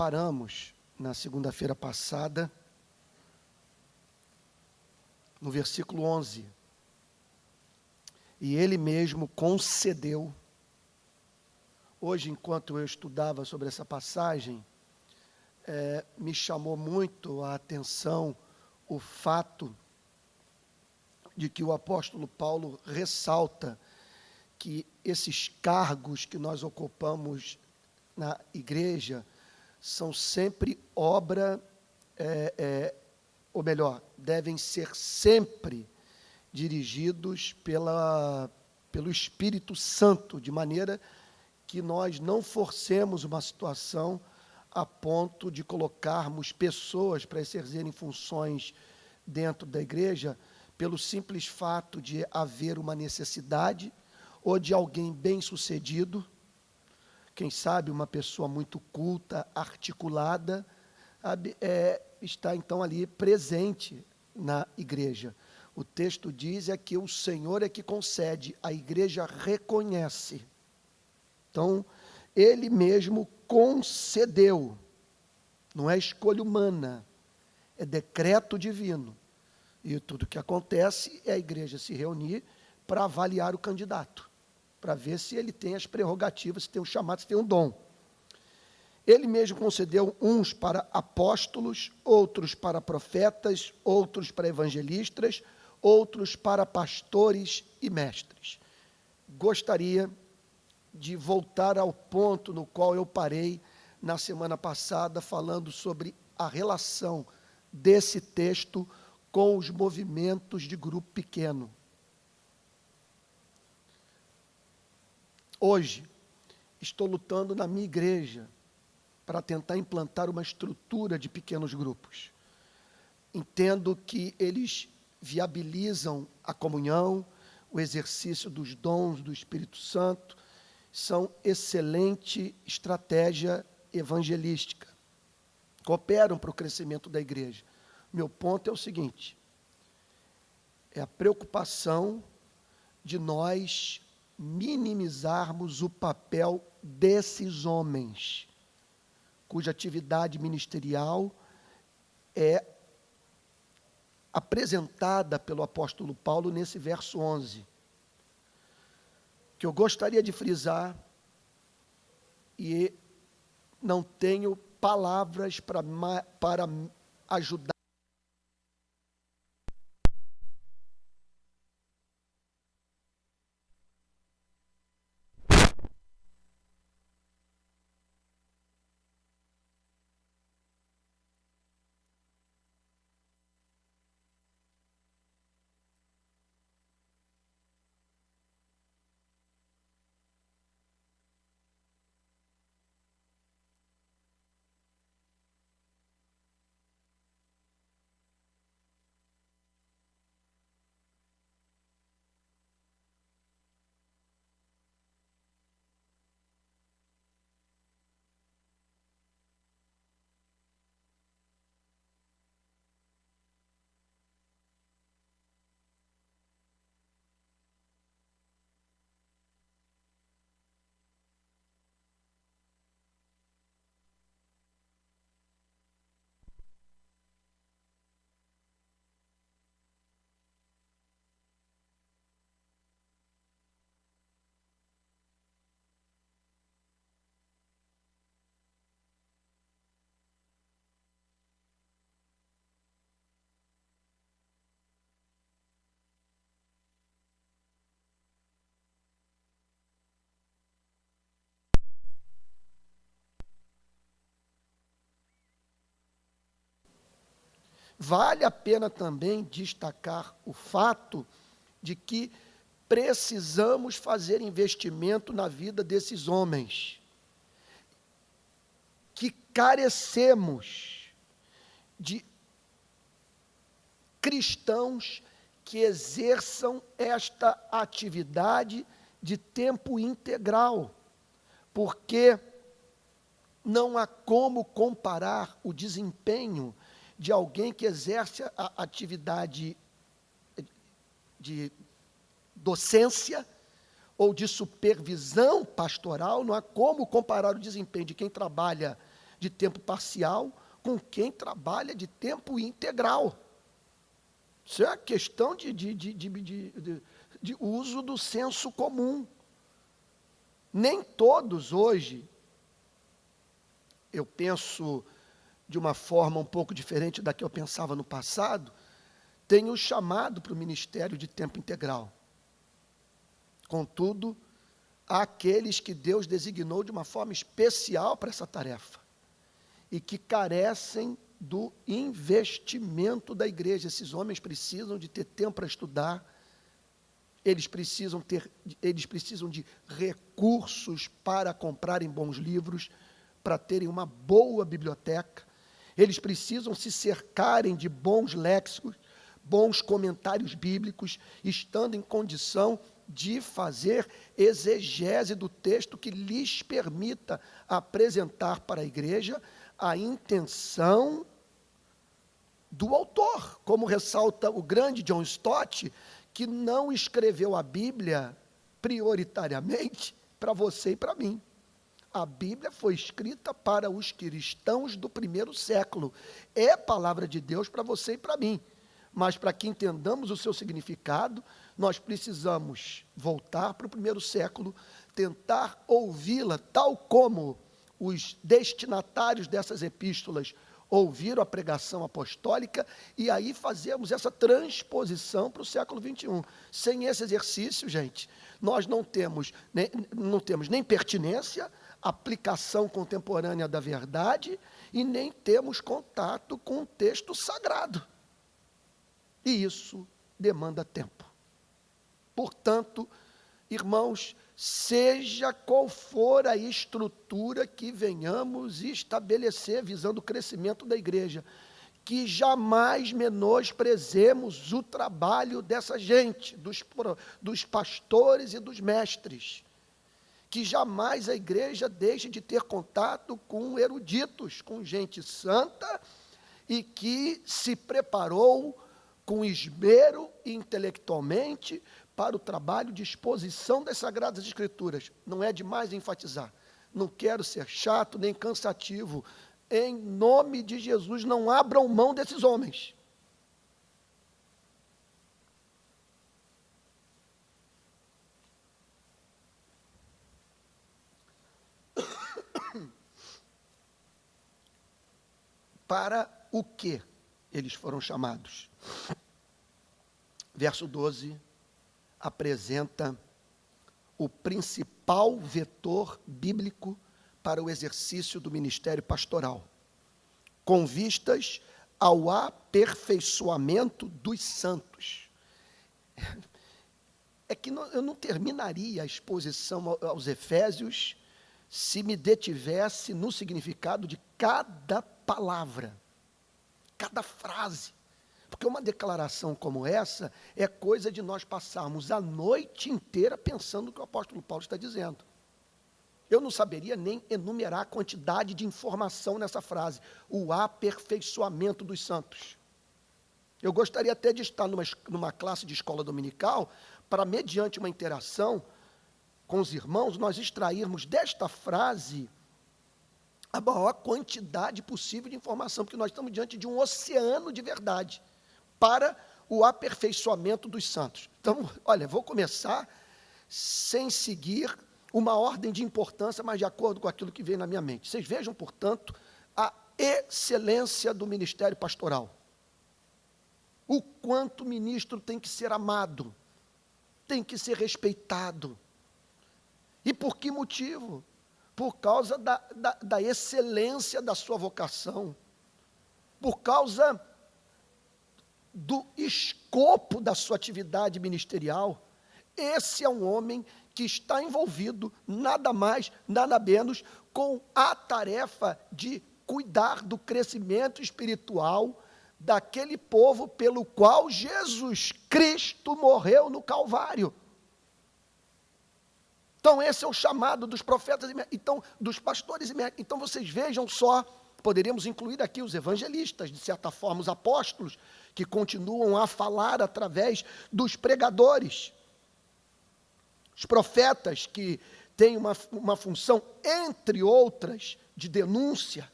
paramos na segunda-feira passada no versículo 11. E ele mesmo concedeu. Hoje, enquanto eu estudava sobre essa passagem, me chamou muito a atenção o fato de que o apóstolo Paulo ressalta que esses cargos que nós ocupamos na igreja são sempre obra, ou melhor, devem ser sempre dirigidos pelo Espírito Santo, de maneira que nós não forcemos uma situação a ponto de colocarmos pessoas para exercerem funções dentro da igreja pelo simples fato de haver uma necessidade ou de alguém bem-sucedido, quem sabe uma pessoa muito culta, articulada, está então ali presente na igreja. O texto diz que o Senhor é que concede, a igreja reconhece. Então, ele mesmo concedeu, não é escolha humana, é decreto divino. E tudo que acontece é a igreja se reunir para avaliar o candidato, para ver se ele tem as prerrogativas, se tem um chamado, se tem um dom. Ele mesmo concedeu uns para apóstolos, outros para profetas, outros para evangelistas, outros para pastores e mestres. Gostaria de voltar ao ponto no qual eu parei na semana passada, falando sobre a relação desse texto com os movimentos de grupo pequeno. Hoje, estou lutando na minha igreja para tentar implantar uma estrutura de pequenos grupos. Entendo que eles viabilizam a comunhão, o exercício dos dons do Espírito Santo, são excelente estratégia evangelística, cooperam para o crescimento da igreja. Meu ponto é o seguinte, é a preocupação de nós minimizarmos o papel desses homens, cuja atividade ministerial é apresentada pelo apóstolo Paulo nesse verso 11, que eu gostaria de frisar, e não tenho palavras para ajudar. Vale a pena também destacar o fato de que precisamos fazer investimento na vida desses homens, que carecemos de cristãos que exerçam esta atividade de tempo integral, porque não há como comparar o desempenho de alguém que exerce a atividade de docência ou de supervisão pastoral, não há como comparar o desempenho de quem trabalha de tempo parcial com quem trabalha de tempo integral. Isso é uma questão de uso do senso comum. Nem todos hoje, eu penso de uma forma um pouco diferente da que eu pensava no passado, têm o chamado para o ministério de tempo integral. Contudo, há aqueles que Deus designou de uma forma especial para essa tarefa e que carecem do investimento da igreja. Esses homens precisam de ter tempo para estudar, eles precisam de recursos para comprarem bons livros, para terem uma boa biblioteca, eles precisam se cercarem de bons léxicos, bons comentários bíblicos, estando em condição de fazer exegese do texto que lhes permita apresentar para a igreja a intenção do autor, como ressalta o grande John Stott, que não escreveu a Bíblia prioritariamente para você e para mim. A Bíblia foi escrita para os cristãos do primeiro século. É a palavra de Deus para você e para mim. Mas para que entendamos o seu significado, nós precisamos voltar para o primeiro século, tentar ouvi-la tal como os destinatários dessas epístolas ouviram a pregação apostólica, e aí fazemos essa transposição para o século XXI. Sem esse exercício, gente, nós não temos nem pertinência, aplicação contemporânea da verdade, e nem temos contato com o texto sagrado. E isso demanda tempo. Portanto, irmãos, seja qual for a estrutura que venhamos estabelecer visando o crescimento da igreja, que jamais menosprezemos o trabalho dessa gente, dos pastores e dos mestres, que jamais a igreja deixe de ter contato com eruditos, com gente santa e que se preparou com esmero intelectualmente para o trabalho de exposição das Sagradas Escrituras. Não é demais enfatizar. Não quero ser chato nem cansativo. Em nome de Jesus, não abram mão desses homens. Para o que eles foram chamados? Verso 12 apresenta o principal vetor bíblico para o exercício do ministério pastoral, com vistas ao aperfeiçoamento dos santos. É que eu não terminaria a exposição aos Efésios se me detivesse no significado de cada palavra, cada frase. Porque uma declaração como essa é coisa de nós passarmos a noite inteira pensando o que o apóstolo Paulo está dizendo. Eu não saberia nem enumerar a quantidade de informação nessa frase, o aperfeiçoamento dos santos. Eu gostaria até de estar numa classe de escola dominical para, mediante uma interação com os irmãos, nós extrairmos desta frase a maior quantidade possível de informação, porque nós estamos diante de um oceano de verdade para o aperfeiçoamento dos santos. Então, olha, vou começar sem seguir uma ordem de importância, mas de acordo com aquilo que vem na minha mente. Vocês vejam, portanto, a excelência do ministério pastoral. O quanto o ministro tem que ser amado, tem que ser respeitado. E por que motivo? Por causa da excelência da sua vocação, por causa do escopo da sua atividade ministerial. Esse é um homem que está envolvido, nada mais, nada menos, com a tarefa de cuidar do crescimento espiritual daquele povo pelo qual Jesus Cristo morreu no Calvário. Então, esse é o chamado dos profetas, então, dos pastores e mestres. Então, vocês vejam só, poderíamos incluir aqui os evangelistas, de certa forma, os apóstolos, que continuam a falar através dos pregadores. Os profetas, que têm uma função, entre outras, de denúncia.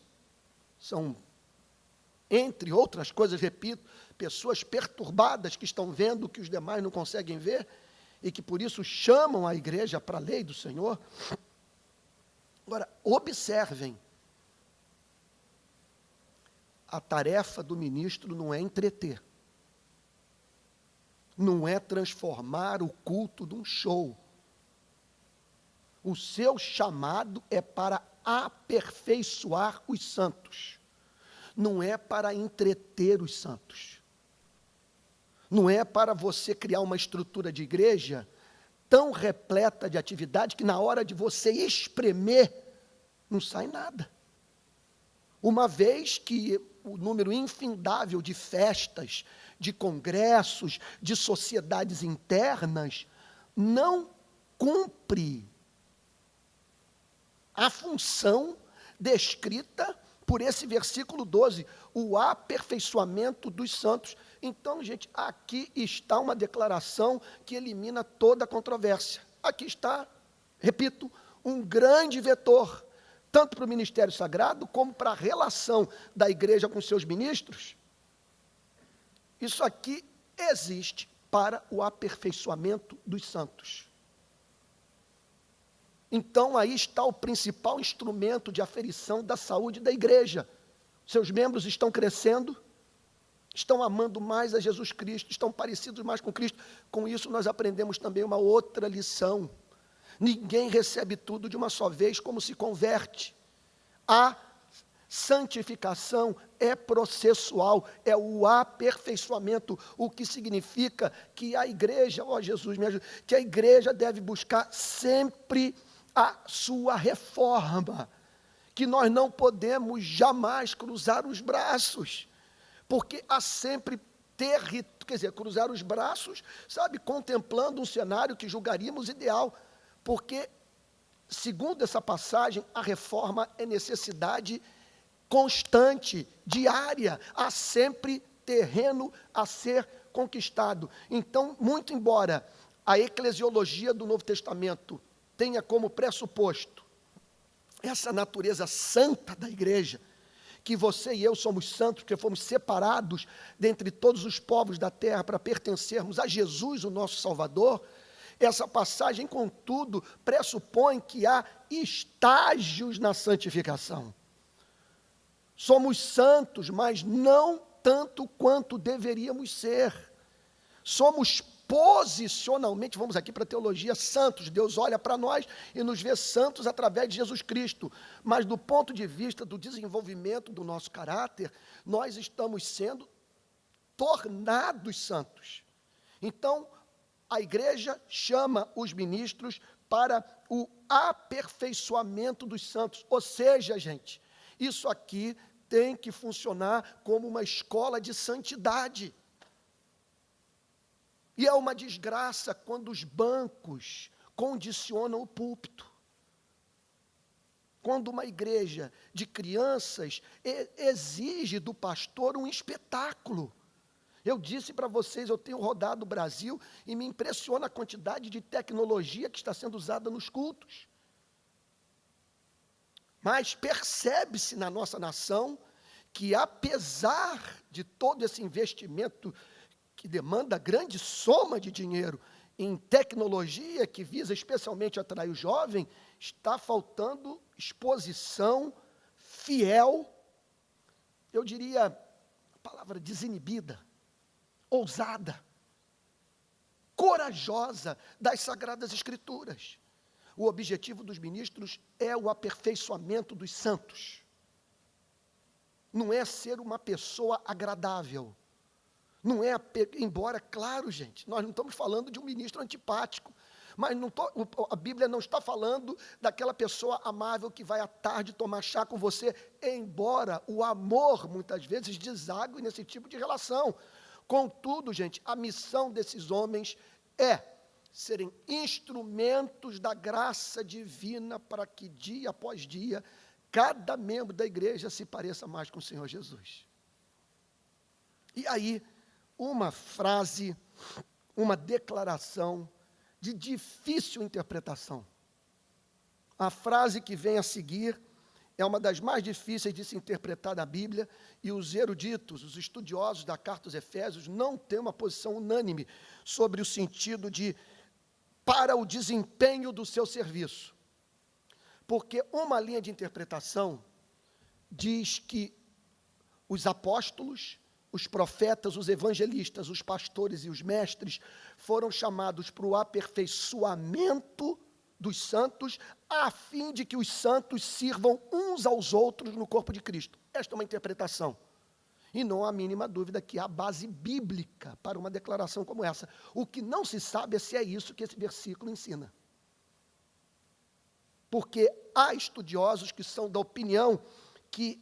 São, entre outras coisas, repito, pessoas perturbadas que estão vendo o que os demais não conseguem ver e que por isso chamam a igreja para a lei do Senhor. Agora, observem, a tarefa do ministro não é entreter, não é transformar o culto num show. O seu chamado é para aperfeiçoar os santos, não é para entreter os santos. Não é para você criar uma estrutura de igreja tão repleta de atividade que na hora de você espremer, não sai nada. Uma vez que o número infindável de festas, de congressos, de sociedades internas, não cumpre a função descrita por esse versículo 12, o aperfeiçoamento dos santos. Então, gente, aqui está uma declaração que elimina toda a controvérsia. Aqui está, repito, um grande vetor, tanto para o ministério sagrado, como para a relação da igreja com seus ministros. Isso aqui existe para o aperfeiçoamento dos santos. Então, aí está o principal instrumento de aferição da saúde da igreja. Seus membros estão crescendo, estão amando mais a Jesus Cristo, estão parecidos mais com Cristo. Com isso, nós aprendemos também uma outra lição. Ninguém recebe tudo de uma só vez, como se converte. A santificação é processual, é o aperfeiçoamento, o que significa que a igreja, Jesus me ajuda, que a igreja deve buscar sempre a sua reforma, que nós não podemos jamais cruzar os braços, porque há sempre cruzar os braços, sabe, contemplando um cenário que julgaríamos ideal, porque, segundo essa passagem, a reforma é necessidade constante, diária, há sempre terreno a ser conquistado. Então, muito embora a eclesiologia do Novo Testamento tenha como pressuposto essa natureza santa da igreja, que você e eu somos santos, porque fomos separados dentre todos os povos da terra para pertencermos a Jesus, o nosso Salvador, essa passagem, contudo, pressupõe que há estágios na santificação. Somos santos, mas não tanto quanto deveríamos ser. Somos posicionalmente, vamos aqui para a teologia, santos. Deus olha para nós e nos vê santos através de Jesus Cristo. Mas do ponto de vista do desenvolvimento do nosso caráter, nós estamos sendo tornados santos. Então, a igreja chama os ministros para o aperfeiçoamento dos santos. Ou seja, gente, isso aqui tem que funcionar como uma escola de santidade. E é uma desgraça quando os bancos condicionam o púlpito. Quando uma igreja de crianças exige do pastor um espetáculo. Eu disse para vocês, eu tenho rodado o Brasil e me impressiona a quantidade de tecnologia que está sendo usada nos cultos. Mas percebe-se na nossa nação que, apesar de todo esse investimento que demanda grande soma de dinheiro em tecnologia, que visa especialmente atrair o jovem, está faltando exposição fiel, eu diria a palavra desinibida, ousada, corajosa das Sagradas Escrituras. O objetivo dos ministros é o aperfeiçoamento dos santos. Não é ser uma pessoa agradável. Não é, embora, claro, gente, nós não estamos falando de um ministro antipático, mas a Bíblia não está falando daquela pessoa amável que vai à tarde tomar chá com você, embora o amor, muitas vezes, desague nesse tipo de relação. Contudo, gente, a missão desses homens é serem instrumentos da graça divina para que, dia após dia, cada membro da igreja se pareça mais com o Senhor Jesus. E aí, uma frase, uma declaração de difícil interpretação. A frase que vem a seguir é uma das mais difíceis de se interpretar da Bíblia, e os eruditos, os estudiosos da carta aos Efésios, não têm uma posição unânime sobre o sentido de para o desempenho do seu serviço. Porque uma linha de interpretação diz que os apóstolos, os profetas, os evangelistas, os pastores e os mestres foram chamados para o aperfeiçoamento dos santos, a fim de que os santos sirvam uns aos outros no corpo de Cristo. Esta é uma interpretação. E não há a mínima dúvida que há base bíblica para uma declaração como essa. O que não se sabe é se é isso que esse versículo ensina. Porque há estudiosos que são da opinião que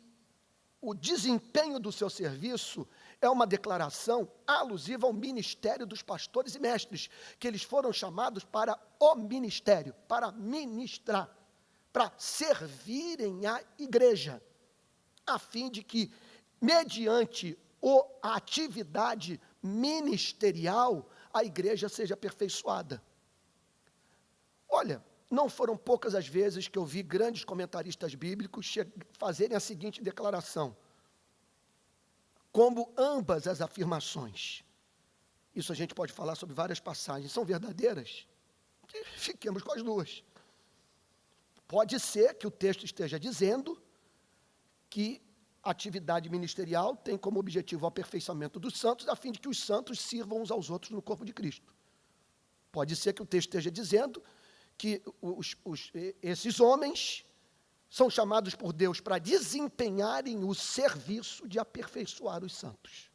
o desempenho do seu serviço é uma declaração alusiva ao ministério dos pastores e mestres, que eles foram chamados para o ministério, para ministrar, para servirem a igreja, a fim de que, mediante a atividade ministerial, a igreja seja aperfeiçoada. Olha, não foram poucas as vezes que eu vi grandes comentaristas bíblicos fazerem a seguinte declaração: como ambas as afirmações, isso a gente pode falar sobre várias passagens, são verdadeiras, fiquemos com as duas. Pode ser que o texto esteja dizendo que a atividade ministerial tem como objetivo o aperfeiçoamento dos santos, a fim de que os santos sirvam uns aos outros no corpo de Cristo. Pode ser que o texto esteja dizendo que esses homens são chamados por Deus para desempenharem o serviço de aperfeiçoar os santos.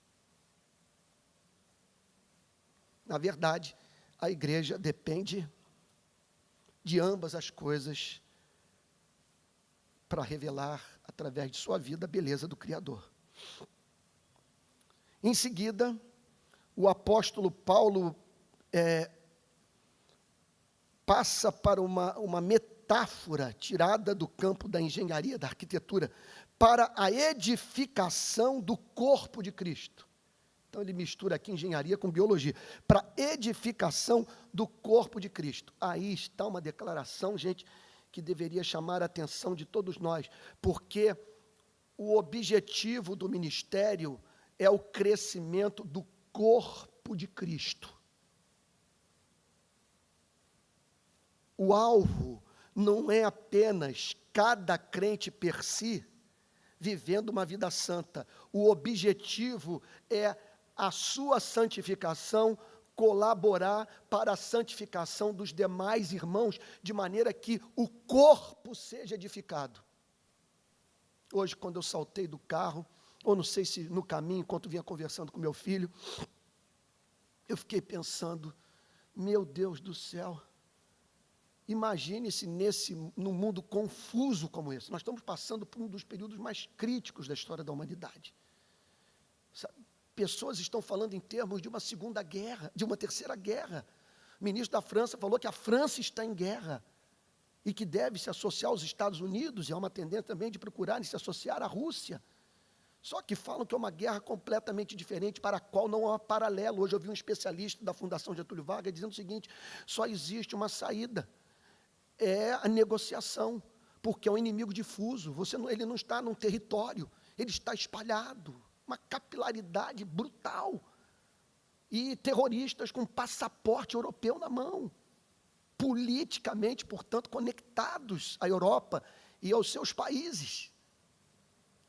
Na verdade, a igreja depende de ambas as coisas para revelar, através de sua vida, a beleza do Criador. Em seguida, o apóstolo Paulo passa para uma metáfora tirada do campo da engenharia, da arquitetura, para a edificação do corpo de Cristo. Então ele mistura aqui engenharia com biologia, para edificação do corpo de Cristo. Aí está uma declaração, gente, que deveria chamar a atenção de todos nós, porque o objetivo do ministério é o crescimento do corpo de Cristo. O alvo não é apenas cada crente per si vivendo uma vida santa. O objetivo é a sua santificação, colaborar para a santificação dos demais irmãos, de maneira que o corpo seja edificado. Hoje, quando eu saltei do carro, ou não sei se no caminho, enquanto vinha conversando com meu filho, eu fiquei pensando, meu Deus do céu, imagine-se num mundo confuso como esse. Nós estamos passando por um dos períodos mais críticos da história da humanidade. Pessoas estão falando em termos de uma segunda guerra, de uma terceira guerra. O ministro da França falou que a França está em guerra e que deve se associar aos Estados Unidos, e há uma tendência também de procurarem se associar à Rússia. Só que falam que é uma guerra completamente diferente, para a qual não há paralelo. Hoje eu vi um especialista da Fundação Getúlio Vargas dizendo o seguinte: só existe uma saída, é a negociação, porque é um inimigo difuso. Ele não está num território, ele está espalhado, uma capilaridade brutal, e terroristas com passaporte europeu na mão, politicamente, portanto, conectados à Europa e aos seus países.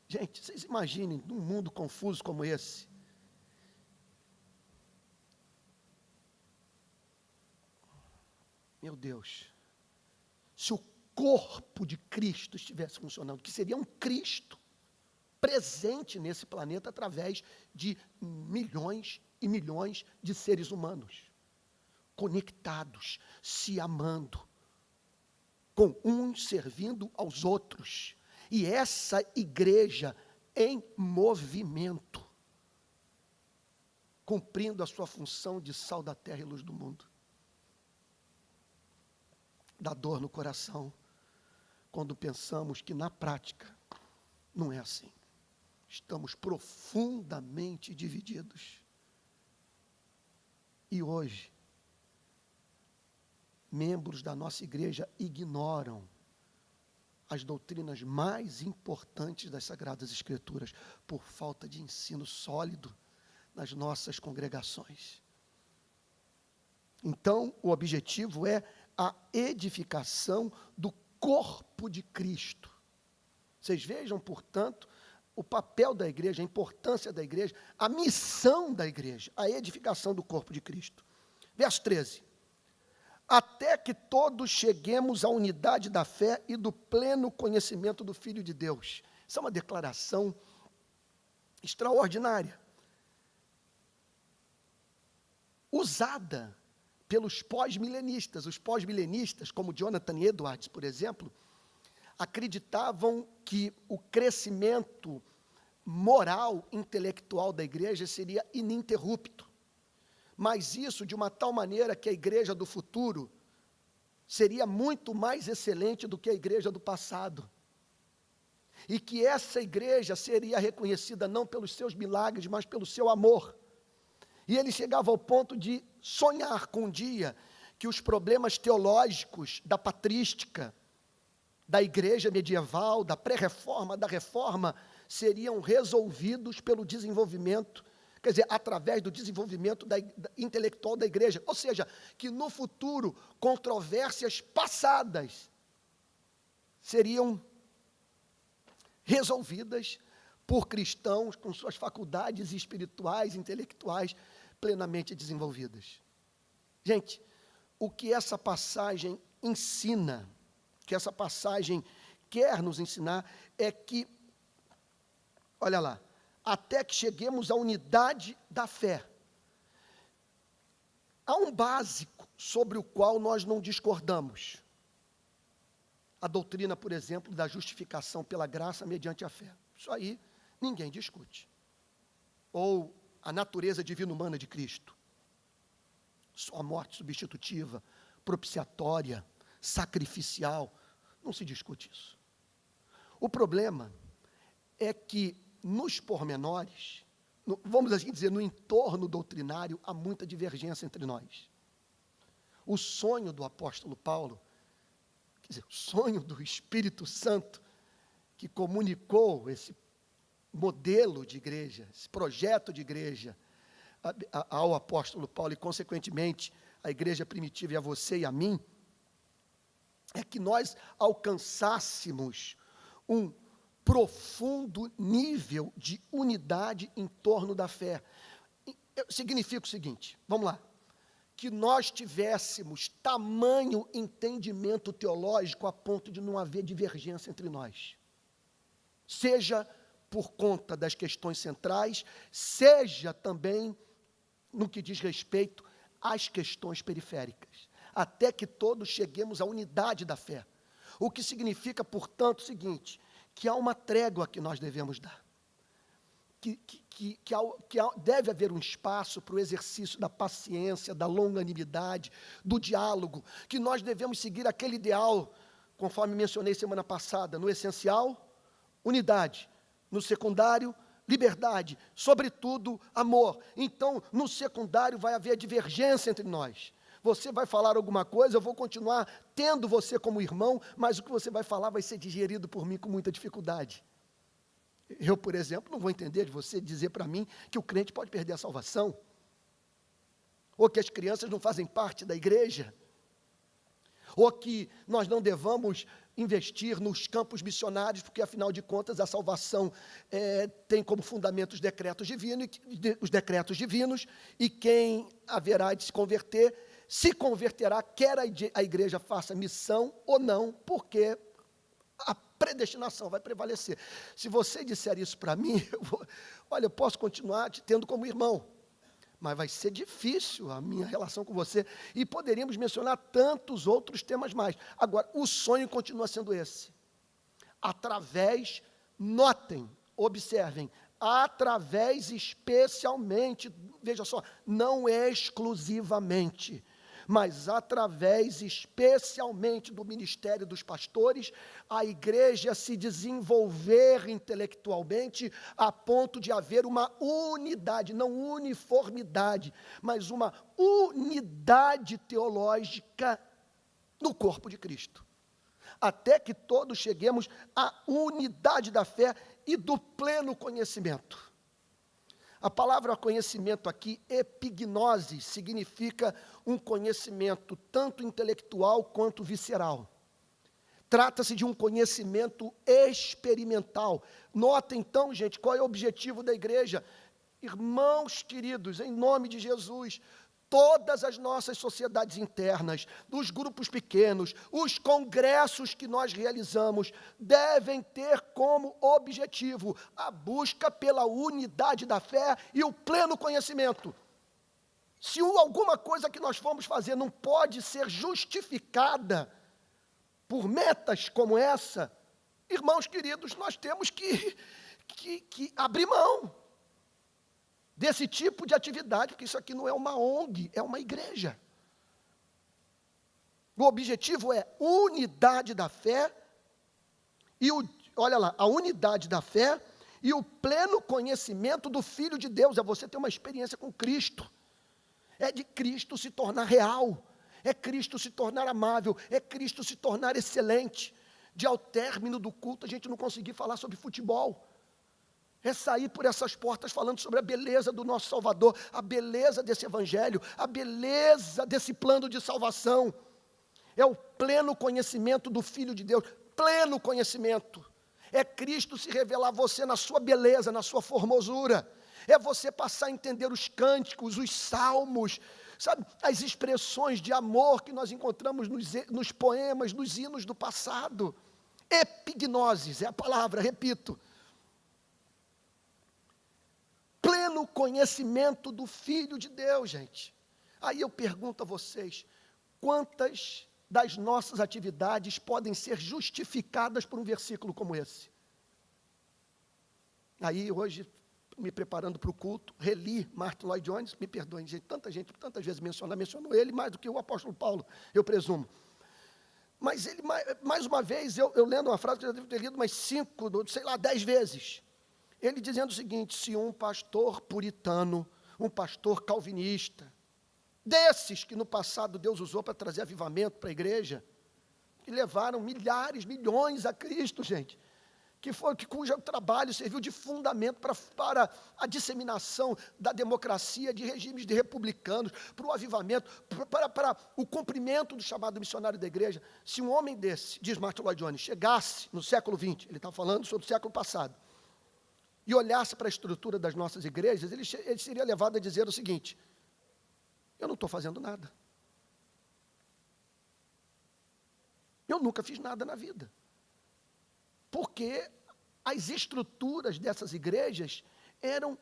Gente, vocês imaginem, num mundo confuso como esse, meu Deus, se o corpo de Cristo estivesse funcionando, que seria um Cristo presente nesse planeta através de milhões e milhões de seres humanos, conectados, se amando, com uns servindo aos outros. E essa igreja em movimento, cumprindo a sua função de sal da terra e luz do mundo. Dá dor no coração quando pensamos que na prática não é assim. Estamos profundamente divididos. E hoje, membros da nossa igreja ignoram as doutrinas mais importantes das Sagradas Escrituras, por falta de ensino sólido nas nossas congregações. Então, o objetivo é a edificação do corpo de Cristo. Vocês vejam, portanto, o papel da igreja, a importância da igreja, a missão da igreja, a edificação do corpo de Cristo. Verso 13. Até que todos cheguemos à unidade da fé e do pleno conhecimento do Filho de Deus. Isso é uma declaração extraordinária, usada pelos pós-milenistas. Os pós-milenistas, como Jonathan Edwards, por exemplo, acreditavam que o crescimento moral, intelectual da igreja seria ininterrupto. Mas isso de uma tal maneira que a igreja do futuro seria muito mais excelente do que a igreja do passado. E que essa igreja seria reconhecida não pelos seus milagres, mas pelo seu amor. E ele chegava ao ponto de sonhar com um dia que os problemas teológicos da patrística, da igreja medieval, da pré-reforma, da reforma, seriam resolvidos pelo desenvolvimento, quer dizer, através do desenvolvimento intelectual da igreja. Ou seja, que no futuro, controvérsias passadas seriam resolvidas por cristãos com suas faculdades espirituais, intelectuais plenamente desenvolvidas. Gente, o que essa passagem ensina, que essa passagem quer nos ensinar, é que, olha lá, até que cheguemos à unidade da fé. Há um básico sobre o qual nós não discordamos. A doutrina, por exemplo, da justificação pela graça mediante a fé. Isso aí ninguém discute. Ou a natureza divina-humana de Cristo. Sua morte substitutiva, propiciatória, sacrificial. Não se discute isso. O problema é que nos pormenores, vamos assim dizer, no entorno doutrinário, há muita divergência entre nós. O sonho do apóstolo Paulo, quer dizer, o sonho do Espírito Santo, que comunicou esse modelo de igreja, esse projeto de igreja ao apóstolo Paulo e, consequentemente, à igreja primitiva e a você e a mim, é que nós alcançássemos um profundo nível de unidade em torno da fé. Significa o seguinte, vamos lá, que nós tivéssemos tamanho entendimento teológico a ponto de não haver divergência entre nós. Seja por conta das questões centrais, seja também no que diz respeito às questões periféricas, até que todos cheguemos à unidade da fé. O que significa, portanto, o seguinte, que há uma trégua que nós devemos dar, que deve haver um espaço para o exercício da paciência, da longanimidade, do diálogo, que nós devemos seguir aquele ideal, conforme mencionei semana passada, no essencial, unidade, no secundário, liberdade, sobretudo, amor. Então, no secundário vai haver divergência entre nós. Você vai falar alguma coisa, eu vou continuar tendo você como irmão, mas o que você vai falar vai ser digerido por mim com muita dificuldade. Eu, por exemplo, não vou entender de você dizer para mim que o crente pode perder a salvação, ou que as crianças não fazem parte da igreja, ou que nós não devamos investir nos campos missionários, porque, afinal de contas, a salvação tem como fundamento os decretos divinos, e quem haverá de se converterá, quer a igreja faça missão ou não, porque a predestinação vai prevalecer. Se você disser isso para mim, eu posso continuar te tendo como irmão, mas vai ser difícil a minha relação com você, e poderíamos mencionar tantos outros temas mais. Agora, o sonho continua sendo esse. Através, notem, observem, através especialmente, veja só, não é exclusivamente, mas através especialmente do ministério dos pastores, a igreja se desenvolver intelectualmente a ponto de haver uma unidade, não uniformidade, mas uma unidade teológica no corpo de Cristo. até que todos cheguemos à unidade da fé e do pleno conhecimento. A palavra conhecimento aqui, epignose, significa um conhecimento tanto intelectual quanto visceral. Trata-se de um conhecimento experimental. Nota então, gente, qual é o objetivo da igreja? Irmãos queridos, em nome de Jesus, todas as nossas sociedades internas, os grupos pequenos, os congressos que nós realizamos, devem ter como objetivo a busca pela unidade da fé e o pleno conhecimento. Se alguma coisa que nós formos fazer não pode ser justificada por metas como essa, irmãos queridos, nós temos que abrir mão desse tipo de atividade, porque isso aqui não é uma ONG, é uma igreja. O objetivo é unidade da fé, olha lá, a unidade da fé e o pleno conhecimento do Filho de Deus, é você ter uma experiência com Cristo, é de Cristo se tornar real, é Cristo se tornar amável, é Cristo se tornar excelente, de ao término do culto a gente não conseguir falar sobre futebol, é sair por essas portas falando sobre a beleza do nosso Salvador, a beleza desse Evangelho, a beleza desse plano de salvação. É o pleno conhecimento do Filho de Deus, pleno conhecimento. É Cristo se revelar a você na sua beleza, na sua formosura. É você passar a entender os cânticos, os salmos, sabe, as expressões de amor que nós encontramos nos poemas, nos hinos do passado. Epignoses é a palavra, repito. Pleno conhecimento do Filho de Deus, gente. Aí eu pergunto a vocês, quantas das nossas atividades podem ser justificadas por um versículo como esse? Aí hoje, me preparando para o culto, reli Martin Lloyd Jones, me perdoem, gente, tantas vezes mencionou ele mais do que o apóstolo Paulo, eu presumo. Mas ele, mais uma vez, eu lendo uma frase que eu já devo ter lido umas 10 vezes, ele dizendo o seguinte: se um pastor puritano, um pastor calvinista, desses que no passado Deus usou para trazer avivamento para a igreja, que levaram milhares, milhões a Cristo, gente, cujo trabalho serviu de fundamento para a disseminação da democracia, de regimes de republicanos, para o avivamento, para o cumprimento do chamado missionário da igreja. Se um homem desse, diz Martin Lloyd Jones, chegasse no século XX, ele está falando sobre o século passado, e olhasse para a estrutura das nossas igrejas, ele seria levado a dizer o seguinte: eu não estou fazendo nada. Eu nunca fiz nada na vida. Porque as estruturas dessas igrejas eram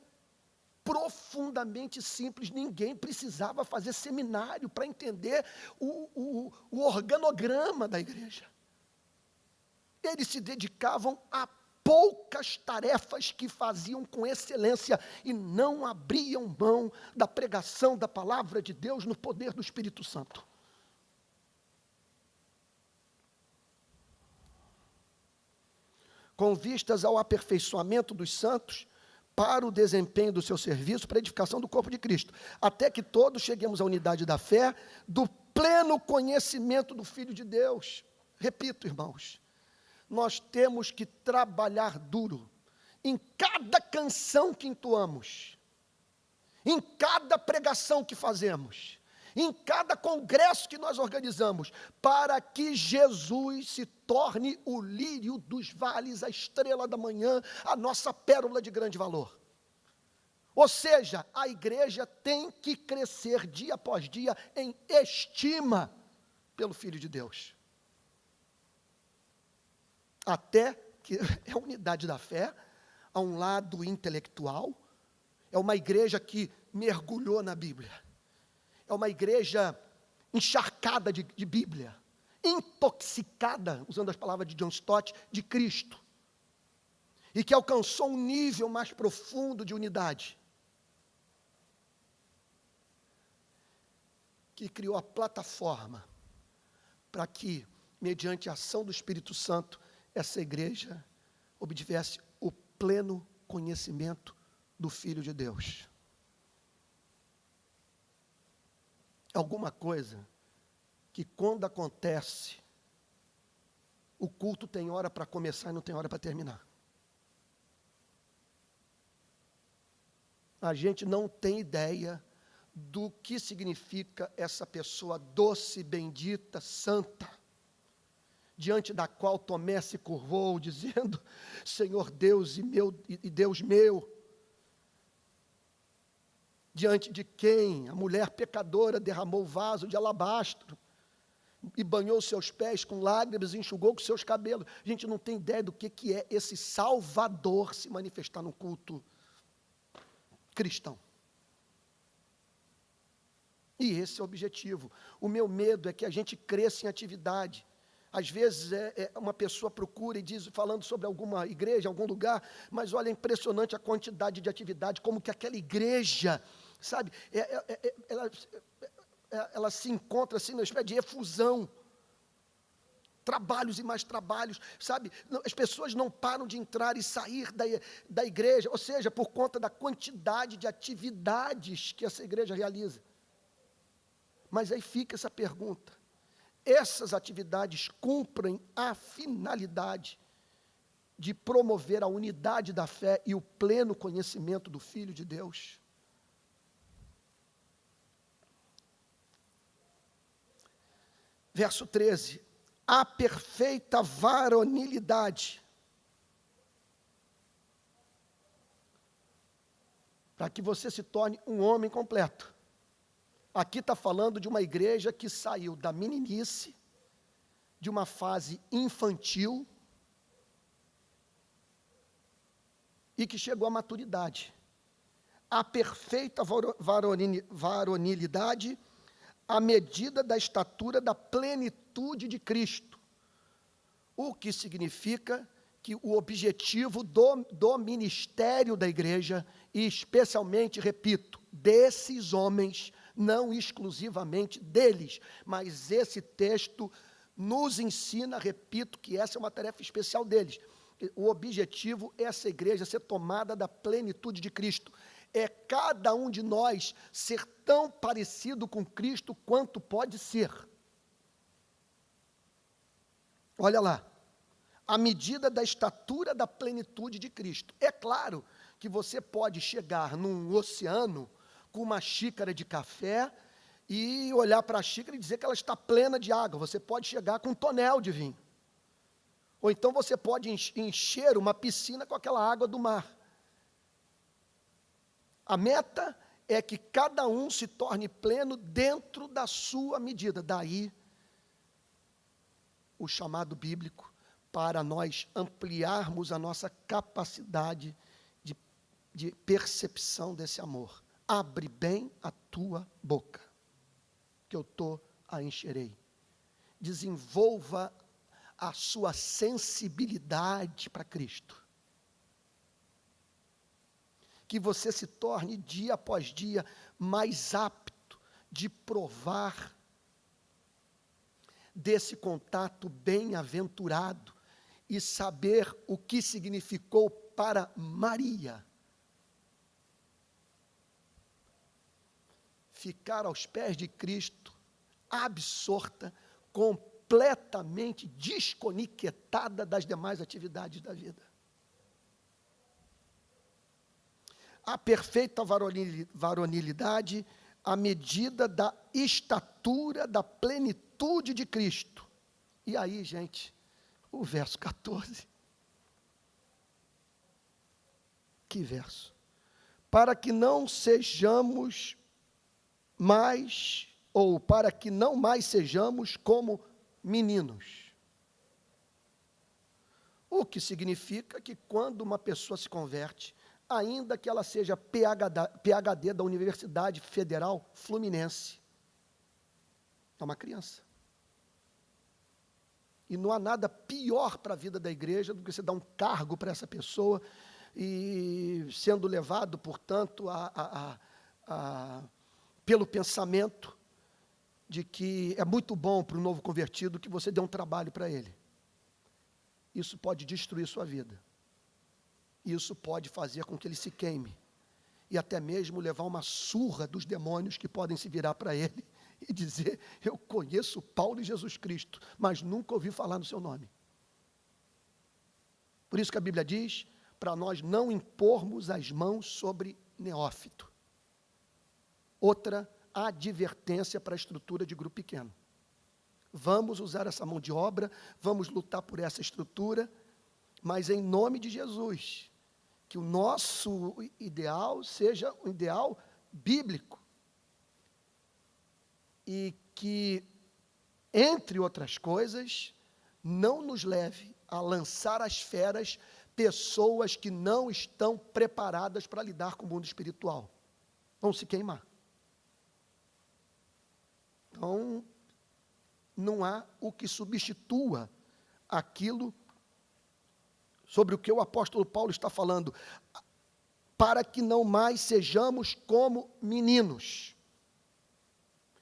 profundamente simples, ninguém precisava fazer seminário para entender o organograma da igreja. Eles se dedicavam a poucas tarefas que faziam com excelência e não abriam mão da pregação da palavra de Deus no poder do Espírito Santo. Com vistas ao aperfeiçoamento dos santos, para o desempenho do seu serviço, para a edificação do corpo de Cristo, até que todos cheguemos à unidade da fé, do pleno conhecimento do Filho de Deus. Repito, irmãos, nós temos que trabalhar duro em cada canção que entoamos, em cada pregação que fazemos, em cada congresso que nós organizamos, para que Jesus se torne o lírio dos vales, a estrela da manhã, a nossa pérola de grande valor. Ou seja, a igreja tem que crescer dia após dia em estima pelo Filho de Deus. Até que é a unidade da fé, a um lado intelectual, é uma igreja que mergulhou na Bíblia, é uma igreja encharcada de Bíblia, intoxicada, usando as palavras de John Stott, de Cristo, e que alcançou um nível mais profundo de unidade, que criou a plataforma para que, mediante a ação do Espírito Santo, essa igreja obtivesse o pleno conhecimento do Filho de Deus. Alguma coisa que, quando acontece, O culto tem hora para começar e não tem hora para terminar. A gente não tem ideia do que significa essa pessoa doce, bendita, santa, diante da qual Tomé se curvou, dizendo, Senhor Deus e Deus meu, diante de quem a mulher pecadora derramou o vaso de alabastro, e banhou seus pés com lágrimas, e enxugou com seus cabelos. A gente não tem ideia do que é esse Salvador se manifestar no culto cristão. E esse é o objetivo. O meu medo é que a gente cresça em atividade. Às vezes uma pessoa procura e diz, falando sobre alguma igreja, algum lugar, mas olha, é impressionante a quantidade de atividade, como que aquela igreja, sabe, ela se encontra assim na espécie de efusão, trabalhos e mais trabalhos, sabe, as pessoas não param de entrar e sair da igreja, ou seja, por conta da quantidade de atividades que essa igreja realiza. Mas aí fica essa pergunta, essas atividades cumprem a finalidade de promover a unidade da fé e o pleno conhecimento do Filho de Deus? Verso 13, a perfeita varonilidade, para que você se torne um homem completo. Aqui está falando de uma igreja que saiu da meninice, de uma fase infantil, e que chegou à maturidade. A perfeita varonilidade, à medida da estatura da plenitude de Cristo. O que significa que o objetivo do ministério da igreja, e especialmente, repito, desses homens, não exclusivamente deles, mas esse texto nos ensina, repito, que essa é uma tarefa especial deles. O objetivo é essa igreja ser tomada da plenitude de Cristo. É cada um de nós ser tão parecido com Cristo quanto pode ser. Olha lá, à medida da estatura da plenitude de Cristo. É claro que você pode chegar num oceano com uma xícara de café e olhar para a xícara e dizer que ela está plena de água. Você pode chegar com um tonel de vinho. Ou então você pode encher uma piscina com aquela água do mar. A meta é que cada um se torne pleno dentro da sua medida. Daí, o chamado bíblico para nós ampliarmos a nossa capacidade de percepção desse amor. Abre bem a tua boca, que eu a encherei. Desenvolva a sua sensibilidade para Cristo. Que você se torne dia após dia mais apto de provar desse contato bem-aventurado e saber o que significou para Maria ficar aos pés de Cristo, absorta, completamente desconectada das demais atividades da vida. A perfeita varonilidade, à medida da estatura, da plenitude de Cristo. E aí, gente, o verso 14. Que verso? Para que não sejamos mais, ou para que não mais sejamos como meninos. O que significa que quando uma pessoa se converte, ainda que ela seja PhD da Universidade Federal Fluminense, é uma criança. E não há nada pior para a vida da igreja do que você dar um cargo para essa pessoa e sendo levado, portanto, pelo pensamento de que é muito bom para o novo convertido que você dê um trabalho para ele. Isso pode destruir sua vida. Isso pode fazer com que ele se queime. E até mesmo levar uma surra dos demônios que podem se virar para ele e dizer, eu conheço Paulo e Jesus Cristo, mas nunca ouvi falar no seu nome. Por isso que a Bíblia diz, para nós não impormos as mãos sobre neófito. Outra advertência para a estrutura de grupo pequeno. Vamos usar essa mão de obra, vamos lutar por essa estrutura, mas em nome de Jesus, que o nosso ideal seja um ideal bíblico. E que, entre outras coisas, não nos leve a lançar às feras pessoas que não estão preparadas para lidar com o mundo espiritual. Vão se queimar. Então, não há o que substitua aquilo sobre o que o apóstolo Paulo está falando, para que não mais sejamos como meninos.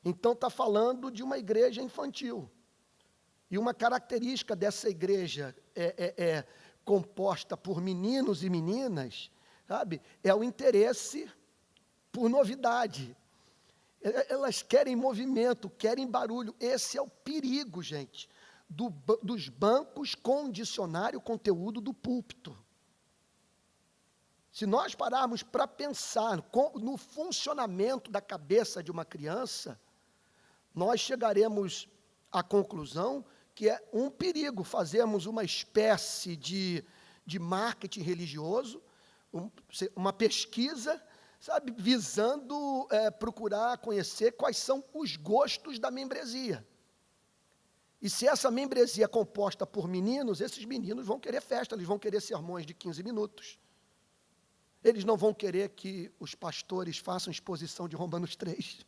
Então está falando de uma igreja infantil. E uma característica dessa igreja é composta por meninos e meninas, sabe? É o interesse por novidade. Elas querem movimento, querem barulho. Esse é o perigo, gente, dos bancos com dicionário conteúdo do púlpito. Se nós pararmos para pensar no funcionamento da cabeça de uma criança, nós chegaremos à conclusão que é um perigo fazermos uma espécie de marketing religioso, uma pesquisa, sabe, visando procurar conhecer quais são os gostos da membresia. E se essa membresia é composta por meninos, esses meninos vão querer festa, eles vão querer sermões de 15 minutos. Eles não vão querer que os pastores façam exposição de Romanos 3.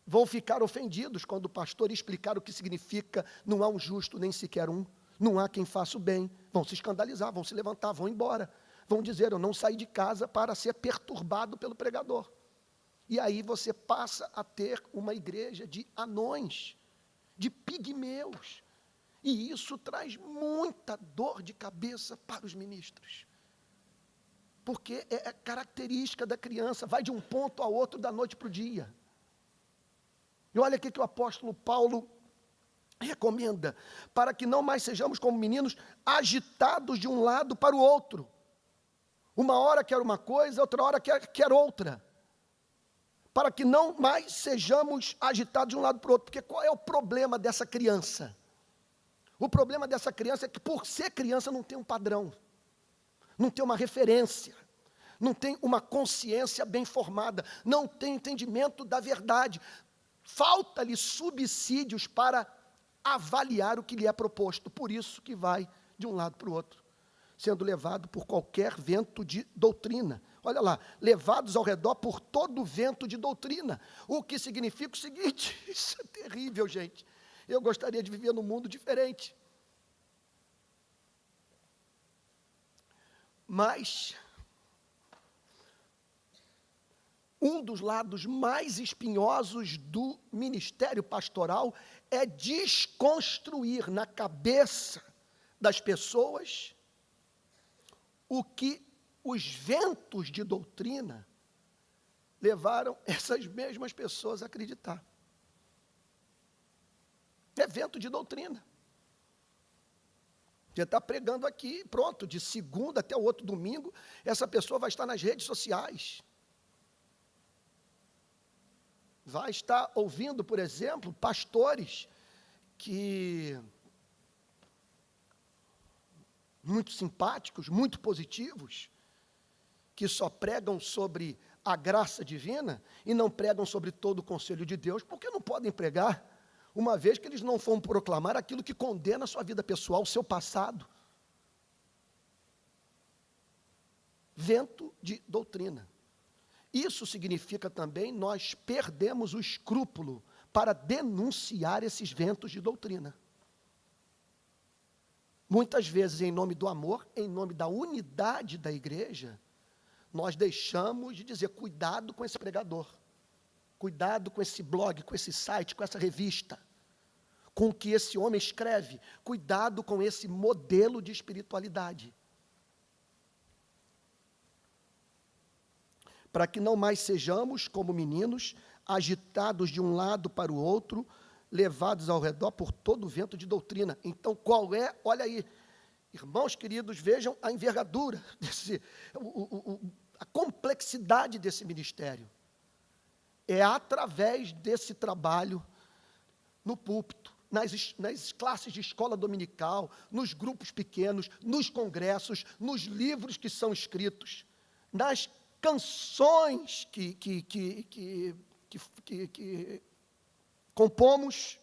Vão ficar ofendidos quando o pastor explicar o que significa não há um justo, nem sequer um, não há quem faça o bem. Vão se escandalizar, vão se levantar, vão embora. Vão dizer, eu não saí de casa para ser perturbado pelo pregador. E aí você passa a ter uma igreja de anões, de pigmeus. E isso traz muita dor de cabeça para os ministros. Porque é característica da criança, vai de um ponto ao outro da noite para o dia. E olha aqui que o apóstolo Paulo recomenda, para que não mais sejamos como meninos agitados de um lado para o outro. Uma hora quer uma coisa, outra hora quer outra. Para que não mais sejamos agitados de um lado para o outro. Porque qual é o problema dessa criança? O problema dessa criança é que, por ser criança, não tem um padrão, não tem uma referência, não tem uma consciência bem formada, não tem entendimento da verdade. Falta-lhe subsídios para avaliar o que lhe é proposto. Por isso que vai de um lado para o outro, sendo levado por qualquer vento de doutrina. Olha lá, levados ao redor por todo vento de doutrina. O que significa o seguinte, isso é terrível, gente. Eu gostaria de viver num mundo diferente. Mas um dos lados mais espinhosos do ministério pastoral é desconstruir na cabeça das pessoas o que os ventos de doutrina levaram essas mesmas pessoas a acreditar. É vento de doutrina. Você está pregando aqui, pronto, de segunda até o outro domingo, essa pessoa vai estar nas redes sociais. Vai estar ouvindo, por exemplo, pastores que muito simpáticos, muito positivos, que só pregam sobre a graça divina e não pregam sobre todo o conselho de Deus, porque não podem pregar, uma vez que eles não vão proclamar aquilo que condena a sua vida pessoal, o seu passado. Vento de doutrina. Isso significa também nós perdemos o escrúpulo para denunciar esses ventos de doutrina. Muitas vezes, em nome do amor, em nome da unidade da igreja, nós deixamos de dizer, cuidado com esse pregador, cuidado com esse blog, com esse site, com essa revista, com o que esse homem escreve, cuidado com esse modelo de espiritualidade. Para que não mais sejamos como meninos, agitados de um lado para o outro, levados ao redor por todo o vento de doutrina. Então, qual é, olha aí, Irmãos queridos, vejam a envergadura, a complexidade desse ministério. É através desse trabalho no púlpito, nas classes de escola dominical, nos grupos pequenos, nos congressos, nos livros que são escritos, nas canções que compomos,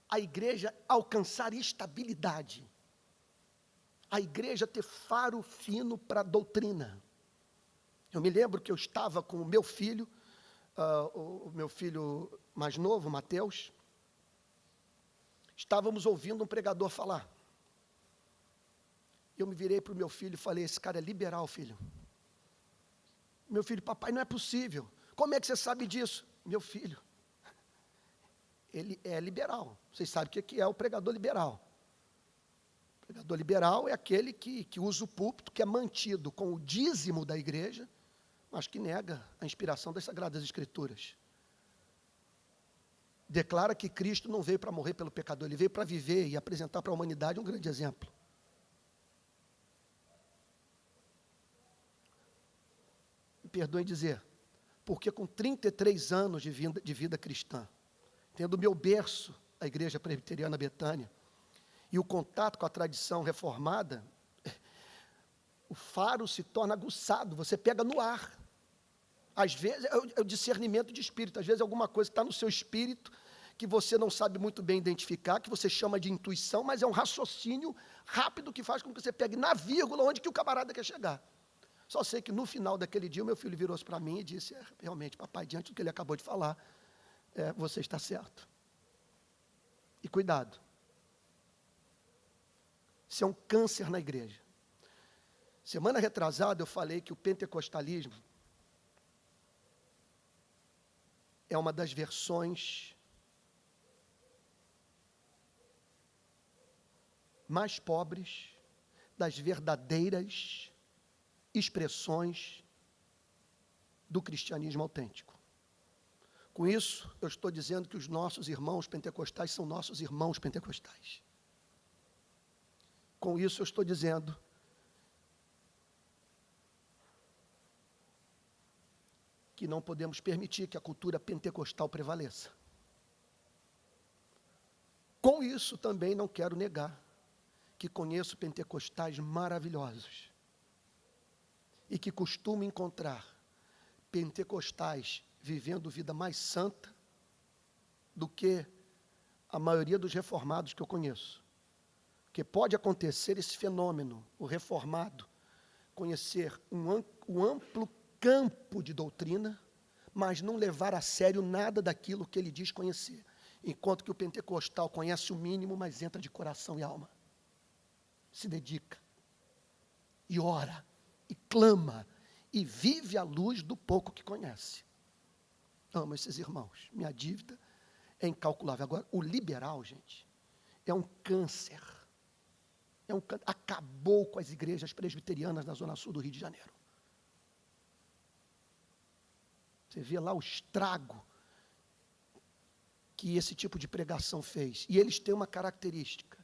a igreja alcançar estabilidade, a igreja ter faro fino para a doutrina. Eu me lembro que eu estava com o meu filho mais novo, Mateus, estávamos ouvindo um pregador falar. Eu me virei para o meu filho e falei, esse cara é liberal, filho. Meu filho, papai, não é possível. Como é que você sabe disso? Meu filho, ele é liberal. Vocês sabem o que é o pregador liberal. O pregador liberal é aquele que usa o púlpito, que é mantido com o dízimo da igreja, mas que nega a inspiração das Sagradas Escrituras. Declara que Cristo não veio para morrer pelo pecador, ele veio para viver e apresentar para a humanidade um grande exemplo. Me perdoem dizer, porque com 33 anos de vida cristã, tendo meu berço, a Igreja Presbiteriana Betânia, e o contato com a tradição reformada, o faro se torna aguçado, você pega no ar. Às vezes é o discernimento de espírito, às vezes é alguma coisa que está no seu espírito, que você não sabe muito bem identificar, que você chama de intuição, mas é um raciocínio rápido que faz com que você pegue na vírgula onde que o camarada quer chegar. Só sei que no final daquele dia, o meu filho virou-se para mim e disse, realmente, papai, diante do que ele acabou de falar, você está certo. E cuidado. Isso é um câncer na igreja. Semana retrasada eu falei que o pentecostalismo é uma das versões mais pobres das verdadeiras expressões do cristianismo autêntico. Com isso, eu estou dizendo que os nossos irmãos pentecostais são nossos irmãos pentecostais. Com isso, eu estou dizendo que não podemos permitir que a cultura pentecostal prevaleça. Com isso, também não quero negar que conheço pentecostais maravilhosos e que costumo encontrar pentecostais vivendo vida mais santa do que a maioria dos reformados que eu conheço. Porque pode acontecer esse fenômeno, o reformado conhecer um amplo campo de doutrina, mas não levar a sério nada daquilo que ele diz conhecer. Enquanto que o pentecostal conhece o mínimo, mas entra de coração e alma. Se dedica, e ora, e clama, e vive à luz do pouco que conhece. Amo esses irmãos, minha dívida é incalculável. Agora, o liberal, gente, é um câncer. Acabou com as igrejas presbiterianas na Zona Sul do Rio de Janeiro. Você vê lá o estrago que esse tipo de pregação fez. E eles têm uma característica.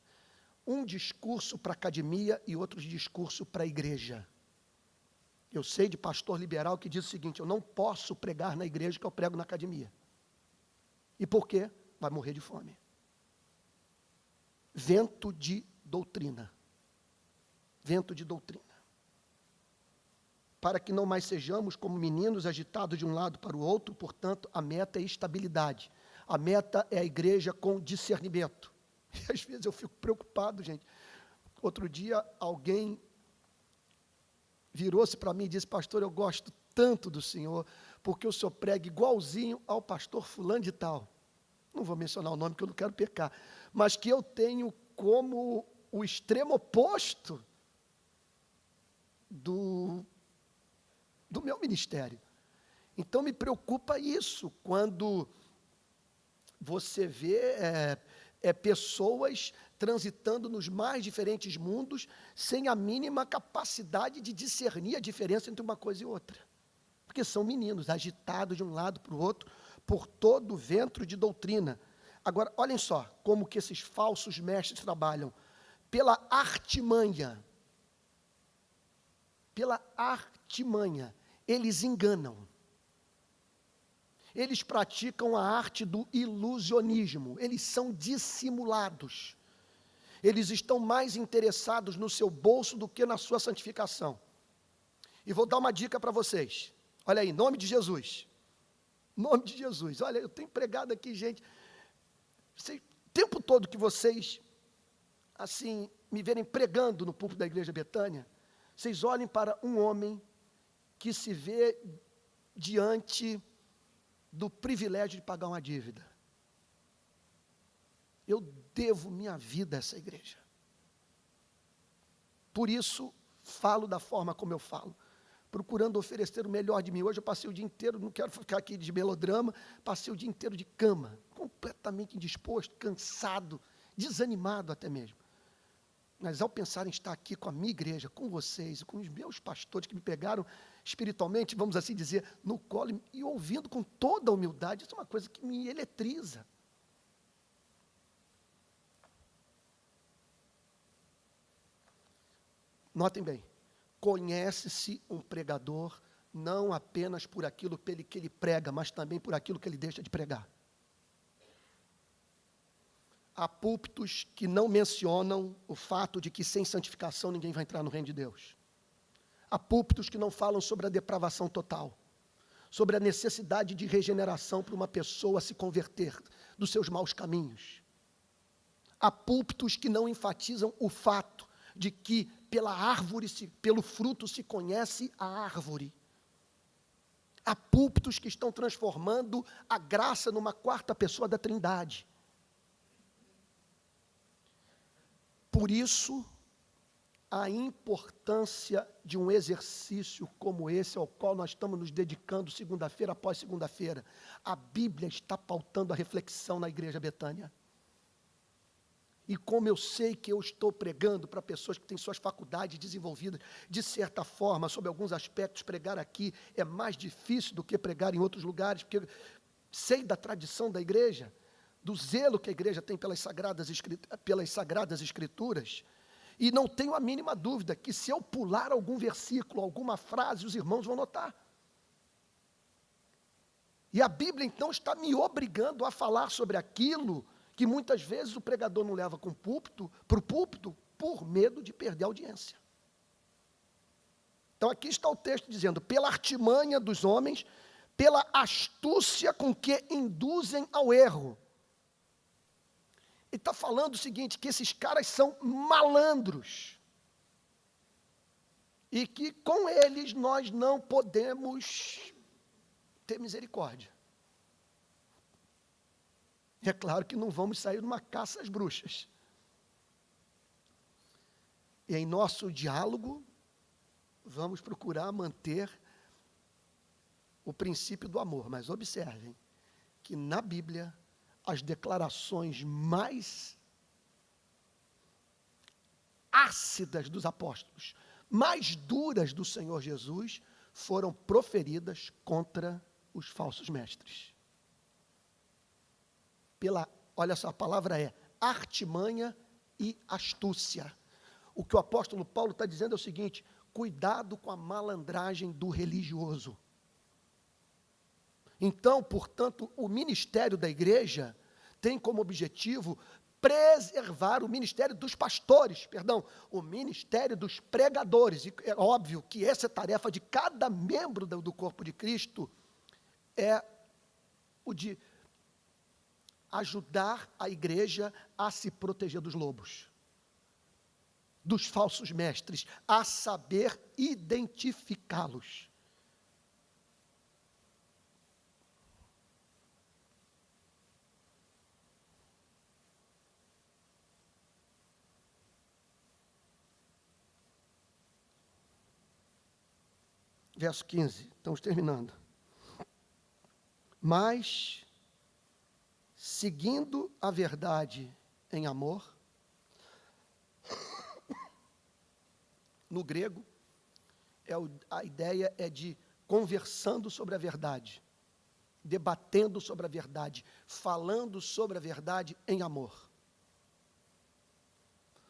Um discurso para a academia e outro discurso para a igreja. Eu sei de pastor liberal que diz o seguinte, eu não posso pregar na igreja que eu prego na academia. E por quê? Vai morrer de fome. Vento de doutrina. Vento de doutrina. Para que não mais sejamos como meninos agitados de um lado para o outro, portanto, a meta é estabilidade. A meta é a igreja com discernimento. E às vezes eu fico preocupado, gente. Outro dia, alguém virou-se para mim e disse, pastor, eu gosto tanto do senhor, porque o senhor prega igualzinho ao pastor fulano de tal. Não vou mencionar o nome, porque eu não quero pecar. Mas que eu tenho como o extremo oposto do meu ministério. Então, me preocupa isso, quando você vê pessoas transitando nos mais diferentes mundos, sem a mínima capacidade de discernir a diferença entre uma coisa e outra. Porque são meninos, agitados de um lado para o outro, por todo o vento de doutrina, Agora, olhem só como que esses falsos mestres trabalham. Pela artimanha. Pela artimanha. Eles enganam. Eles praticam a arte do ilusionismo. Eles são dissimulados. Eles estão mais interessados no seu bolso do que na sua santificação. E vou dar uma dica para vocês. Olha aí, em nome de Jesus. Em nome de Jesus. Olha, eu tenho pregado aqui, gente. O tempo todo que vocês, assim, me verem pregando no púlpito da Igreja Betânia, vocês olhem para um homem que se vê diante do privilégio de pagar uma dívida. Eu devo minha vida a essa igreja. Por isso, falo da forma como eu falo, procurando oferecer o melhor de mim. Hoje eu passei o dia inteiro, não quero ficar aqui de melodrama, passei o dia inteiro de cama, completamente indisposto, cansado, desanimado até mesmo. Mas ao pensar em estar aqui com a minha igreja, com vocês, com os meus pastores que me pegaram espiritualmente, vamos assim dizer, no colo, e ouvindo com toda a humildade, isso é uma coisa que me eletriza. Notem bem, conhece-se um pregador não apenas por aquilo que ele prega, mas também por aquilo que ele deixa de pregar. Há púlpitos que não mencionam o fato de que sem santificação ninguém vai entrar no reino de Deus. Há púlpitos que não falam sobre a depravação total, sobre a necessidade de regeneração para uma pessoa se converter dos seus maus caminhos. Há púlpitos que não enfatizam o fato de que pela árvore, pelo fruto se conhece a árvore. Há púlpitos que estão transformando a graça numa quarta pessoa da Trindade. Por isso, a importância de um exercício como esse, ao qual nós estamos nos dedicando segunda-feira após segunda-feira. A Bíblia está pautando a reflexão na Igreja Betânia. E como eu sei que eu estou pregando para pessoas que têm suas faculdades desenvolvidas, de certa forma, sobre alguns aspectos, pregar aqui é mais difícil do que pregar em outros lugares, porque sei da tradição da igreja, do zelo que a igreja tem pelas sagradas escrituras, e não tenho a mínima dúvida que se eu pular algum versículo, alguma frase, os irmãos vão notar. E a Bíblia, então, está me obrigando a falar sobre aquilo que muitas vezes o pregador não leva para o púlpito por medo de perder a audiência. Então aqui está o texto dizendo, pela artimanha dos homens, pela astúcia com que induzem ao erro. Ele está falando o seguinte, que esses caras são malandros. E que com eles nós não podemos ter misericórdia. É claro que não vamos sair numa caça às bruxas. E em nosso diálogo, vamos procurar manter o princípio do amor. Mas observem que na Bíblia, as declarações mais ácidas dos apóstolos, mais duras do Senhor Jesus, foram proferidas contra os falsos mestres. Olha só, a palavra é artimanha e astúcia. O que o apóstolo Paulo está dizendo é o seguinte, cuidado com a malandragem do religioso. Então, portanto, o ministério da igreja tem como objetivo preservar o ministério dos pastores, o ministério dos pregadores. E é óbvio que essa tarefa de cada membro do corpo de Cristo é o de ajudar a igreja a se proteger dos lobos, dos falsos mestres, a saber identificá-los. Verso 15, estamos terminando. Mas, seguindo a verdade em amor, no grego, a ideia é de conversando sobre a verdade. debatendo sobre a verdade, falando sobre a verdade em amor.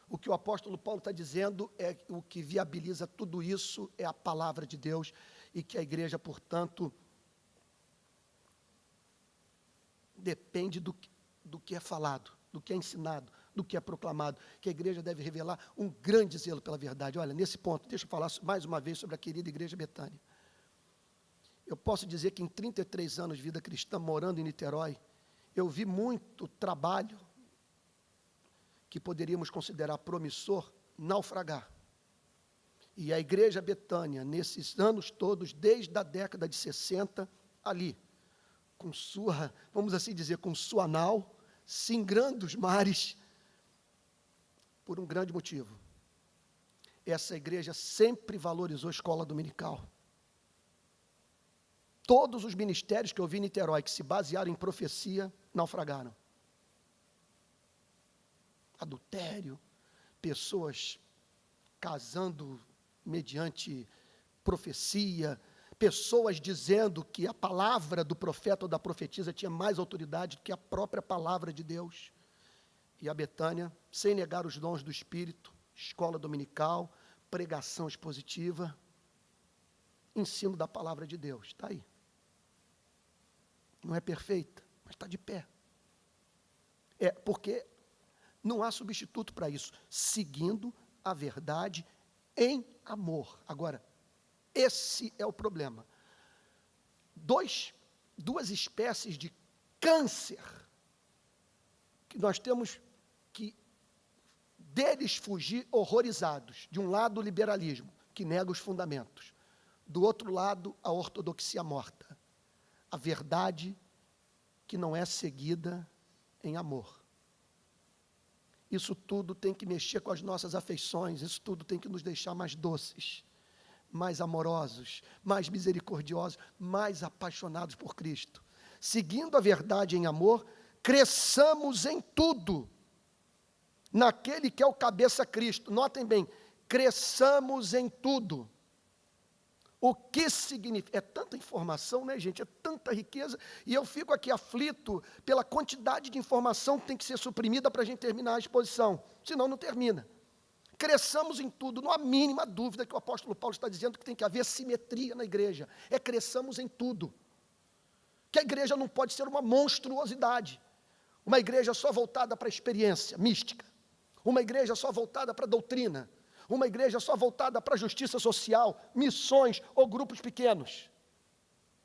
O que o apóstolo Paulo está dizendo é que o que viabiliza tudo isso é a palavra de Deus e que a igreja, portanto, depende do que é falado, do que é ensinado, do que é proclamado, que a igreja deve revelar um grande zelo pela verdade. Olha, nesse ponto, deixa eu falar mais uma vez sobre a querida igreja Betânia. Eu posso dizer que em 33 anos de vida cristã, morando em Niterói, eu vi muito trabalho que poderíamos considerar promissor naufragar. E a igreja Betânia, nesses anos todos, desde a década de 60, ali, com sua, vamos assim dizer, com sua nau, singrando os mares, por um grande motivo. Essa igreja sempre valorizou a escola dominical. Todos os ministérios que eu vi em Niterói, que se basearam em profecia, naufragaram. Adultério, pessoas casando mediante profecia, pessoas dizendo que a palavra do profeta ou da profetisa tinha mais autoridade do que a própria palavra de Deus. E a Betânia, sem negar os dons do Espírito, escola dominical, pregação expositiva, ensino da palavra de Deus, está aí. Não é perfeita, mas está de pé. É porque não há substituto para isso, seguindo a verdade em amor. Agora, esse é o problema. Duas espécies de câncer que nós temos que deles fugir horrorizados. De um lado, o liberalismo, que nega os fundamentos. Do outro lado, a ortodoxia morta. A verdade que não é seguida em amor. Isso tudo tem que mexer com as nossas afeições, isso tudo tem que nos deixar mais doces, mais amorosos, mais misericordiosos, mais apaixonados por Cristo. Seguindo a verdade em amor, cresçamos em tudo, naquele que é o cabeça Cristo. Notem bem, cresçamos em tudo. O que significa? É tanta informação, né, gente? É tanta riqueza. E eu fico aqui aflito pela quantidade de informação que tem que ser suprimida para a gente terminar a exposição. Senão não termina. Cresçamos em tudo. Não há mínima dúvida que o apóstolo Paulo está dizendo que tem que haver simetria na igreja. É cresçamos em tudo. Que a igreja não pode ser uma monstruosidade. Uma igreja só voltada para a experiência mística. Uma igreja só voltada para a doutrina. Uma igreja só voltada para a justiça social, missões ou grupos pequenos.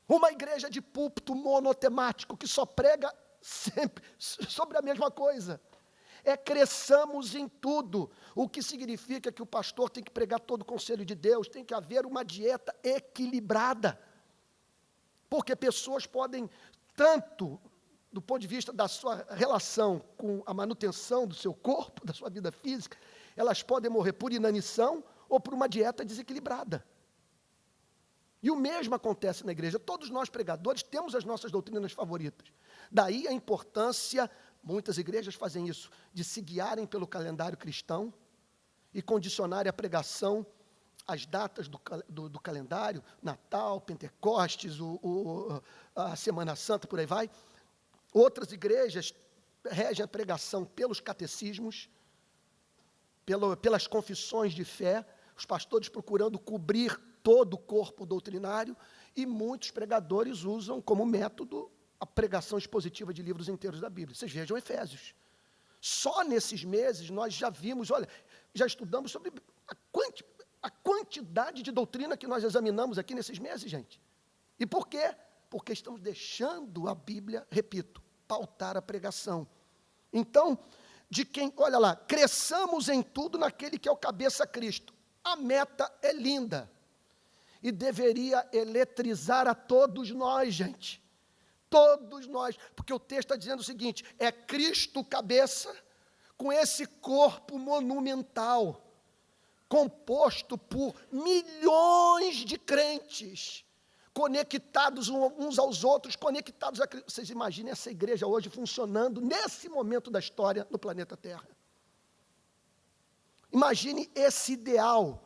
Uma igreja de púlpito monotemático, que só prega sempre sobre a mesma coisa. É cresçamos em tudo, o que significa que o pastor tem que pregar todo o conselho de Deus, tem que haver uma dieta equilibrada. Porque pessoas podem, tanto do ponto de vista da sua relação com a manutenção do seu corpo, da sua vida física, elas podem morrer por inanição ou por uma dieta desequilibrada. E o mesmo acontece na igreja. Todos nós pregadores temos as nossas doutrinas favoritas. Daí a importância, muitas igrejas fazem isso, de se guiarem pelo calendário cristão e condicionarem a pregação às datas do calendário, Natal, Pentecostes, a Semana Santa, por aí vai. Outras igrejas regem a pregação pelos catecismos, pelas confissões de fé, os pastores procurando cobrir todo o corpo doutrinário, e muitos pregadores usam como método a pregação expositiva de livros inteiros da Bíblia. Vocês vejam Efésios. Só nesses meses nós já vimos, já estudamos sobre a quantidade de doutrina que nós examinamos aqui nesses meses, gente. E por quê? Porque estamos deixando a Bíblia, repito, pautar a pregação. Então, olha lá, cresçamos em tudo naquele que é o cabeça Cristo. A meta é linda e deveria eletrizar a todos nós, gente. Todos nós, porque o texto está dizendo o seguinte, é Cristo cabeça com esse corpo monumental, composto por milhões de crentes, conectados uns aos outros, conectados a Cristo. Vocês imaginem essa igreja hoje funcionando nesse momento da história no planeta Terra. Imagine esse ideal.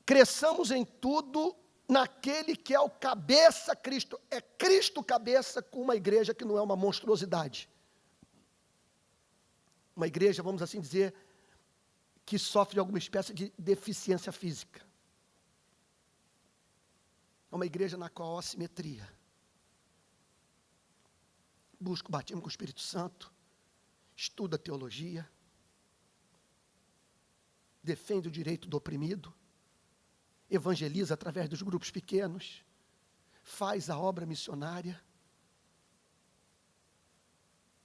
Cresçamos em tudo naquele que é o cabeça Cristo. É Cristo cabeça com uma igreja que não é uma monstruosidade. Uma igreja, vamos assim dizer, que sofre de alguma espécie de deficiência física. É uma igreja na qual há simetria. Busca o batismo com o Espírito Santo, estuda teologia, defende o direito do oprimido, evangeliza através dos grupos pequenos, faz a obra missionária.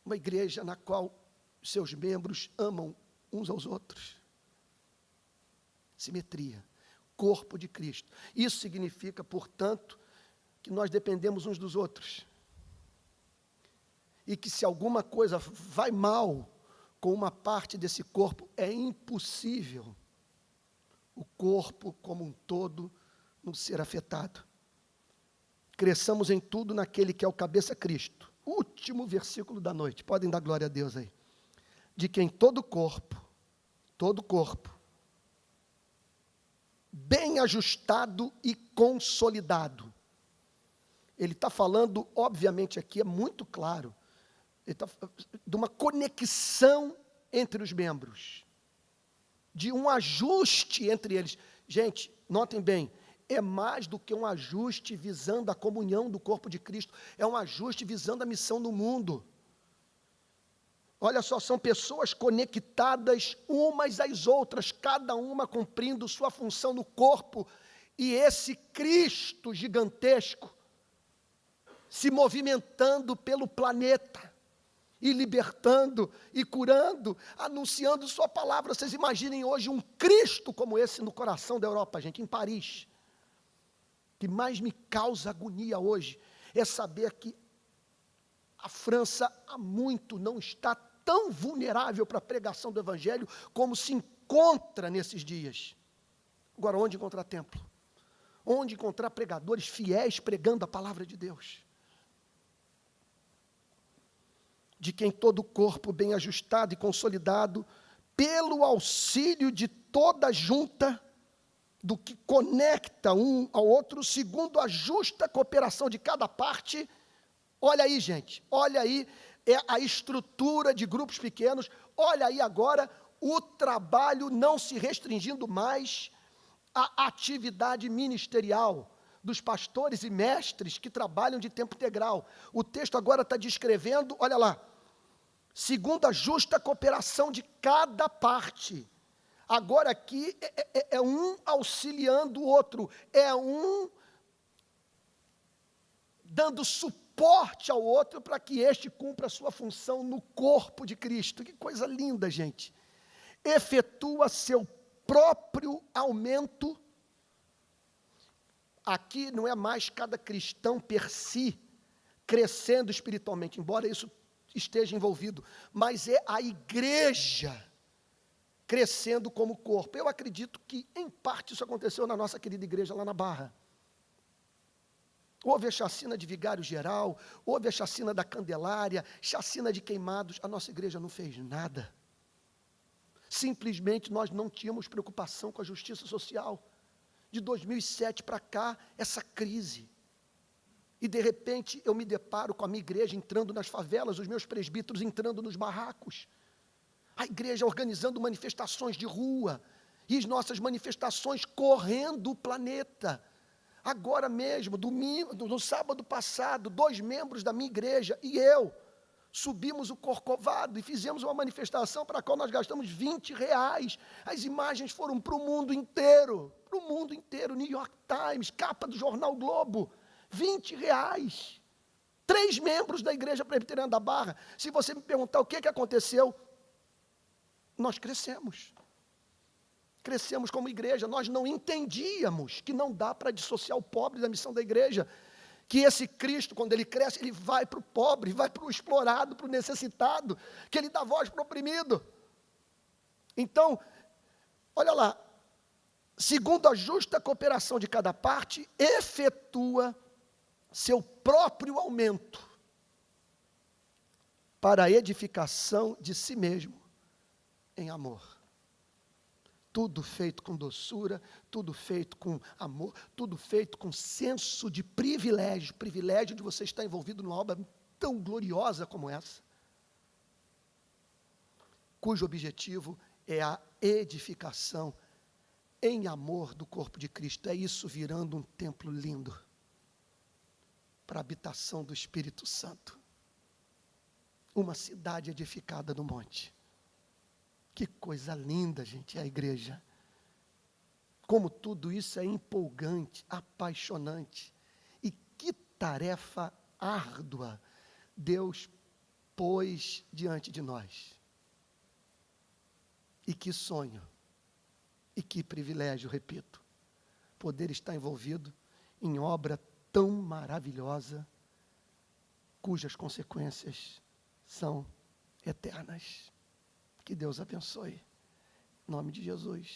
Uma igreja na qual seus membros amam uns aos outros. Simetria. Corpo de Cristo. Isso significa, portanto, que nós dependemos uns dos outros. E que se alguma coisa vai mal com uma parte desse corpo, é impossível o corpo como um todo não ser afetado. Cresçamos em tudo naquele que é o cabeça Cristo. Último versículo da noite. Podem dar glória a Deus aí. De quem todo corpo, bem ajustado e consolidado. Ele está falando, obviamente aqui é muito claro, ele está de uma conexão entre os membros, de um ajuste entre eles. Gente, notem bem, é mais do que um ajuste visando a comunhão do corpo de Cristo, é um ajuste visando a missão no mundo. Olha só, são pessoas conectadas umas às outras, cada uma cumprindo sua função no corpo, e esse Cristo gigantesco se movimentando pelo planeta, e libertando, e curando, anunciando sua palavra. Vocês imaginem hoje um Cristo como esse no coração da Europa, gente, em Paris. O que mais me causa agonia hoje é saber que a França há muito não está tão vulnerável para a pregação do Evangelho como se encontra nesses dias. Agora, onde encontrar templo? Onde encontrar pregadores fiéis pregando a palavra de Deus? De quem todo o corpo bem ajustado e consolidado, pelo auxílio de toda a junta, do que conecta um ao outro, segundo a justa cooperação de cada parte. Olha aí, gente, olha aí a estrutura de grupos pequenos, olha aí agora o trabalho não se restringindo mais à atividade ministerial dos pastores e mestres que trabalham de tempo integral. O texto agora está descrevendo, olha lá, segundo a justa cooperação de cada parte. Agora aqui é um auxiliando o outro, é um dando suporte ao outro para que este cumpra a sua função no corpo de Cristo. Que coisa linda, gente. Efetua seu próprio aumento. Aqui não é mais cada cristão per si crescendo espiritualmente, embora isso esteja envolvido, mas é a igreja crescendo como corpo. Eu acredito que, em parte, isso aconteceu na nossa querida igreja lá na Barra. Houve a chacina de vigário geral, houve a chacina da Candelária, chacina de queimados, a nossa igreja não fez nada. Simplesmente nós não tínhamos preocupação com a justiça social. De 2007 para cá, essa crise. E de repente eu me deparo com a minha igreja entrando nas favelas, os meus presbíteros entrando nos barracos. A igreja organizando manifestações de rua, e as nossas manifestações correndo o planeta. Agora mesmo, no sábado passado, 2 membros da minha igreja e eu subimos o Corcovado e fizemos uma manifestação para a qual nós gastamos R$20. As imagens foram para o mundo inteiro, New York Times, capa do jornal Globo, R$20. 3 membros da Igreja Presbiteriana da Barra. Se você me perguntar o que aconteceu, nós crescemos. Crescemos como igreja, nós não entendíamos que não dá para dissociar o pobre da missão da igreja, que esse Cristo, quando ele cresce, ele vai para o pobre, vai para o explorado, para o necessitado, que ele dá voz para o oprimido. Então, olha lá, segundo a justa cooperação de cada parte, efetua seu próprio aumento para a edificação de si mesmo em amor. Tudo feito com doçura, tudo feito com amor, tudo feito com senso de privilégio de você estar envolvido numa obra tão gloriosa como essa, cujo objetivo é a edificação em amor do corpo de Cristo. É isso virando um templo lindo para a habitação do Espírito Santo. Uma cidade edificada no monte. Que coisa linda, gente, é a igreja. Como tudo isso é empolgante, apaixonante. E que tarefa árdua Deus pôs diante de nós. E que sonho, e que privilégio, repito, poder estar envolvido em obra tão maravilhosa, cujas consequências são eternas. Que Deus abençoe. Em nome de Jesus.